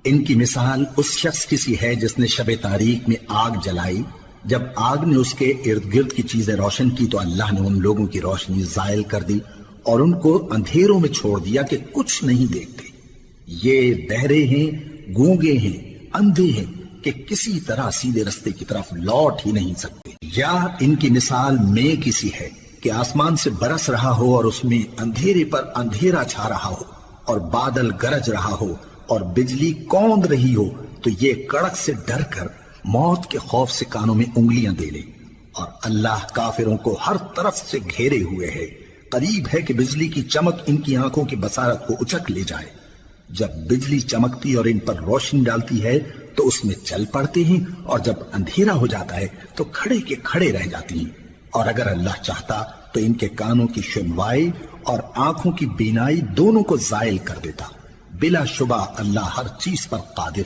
ان کی مثال اس شخص کی سی ہے جس نے شب تاریک میں آگ جلائی، جب آگ نے اس کے ارد گرد کی چیزیں روشن کی تو اللہ نے ان لوگوں کی روشنی زائل کر دی اور ان کو اندھیروں میں چھوڑ دیا کہ کچھ نہیں دیکھتے۔ یہ بہرے ہیں، گونگے ہیں، اندھے ہیں کہ کسی طرح سیدھے رستے کی طرف لوٹ ہی نہیں سکتے۔ یا ان کی مثال میں کسی ہے کہ آسمان سے برس رہا ہو اور اس میں اندھیرے پر اندھیرا چھا رہا ہو اور بادل گرج رہا ہو اور بجلی کوند رہی ہو تو یہ کڑک سے ڈر کر موت کے خوف سے کانوں میں انگلیاں دے لے، اور اللہ کافروں کو ہر طرف سے گھیرے ہوئے ہے۔ قریب ہے کہ بجلی کی چمک ان کی آنکھوں کی بصارت کو اچک لے جائے۔ جب بجلی چمکتی اور ان پر روشنی ڈالتی ہے تو اس میں چل پڑتے ہیں، اور جب اندھیرا ہو جاتا ہے تو کھڑے کے کھڑے رہ جاتی ہیں۔ اور اگر اللہ چاہتا تو ان کے کانوں کی سنوائی اور آنکھوں کی بینائی دونوں کو زائل کر دیتا۔ بلا شبہ اللہ ہر چیز پر قادر ہے۔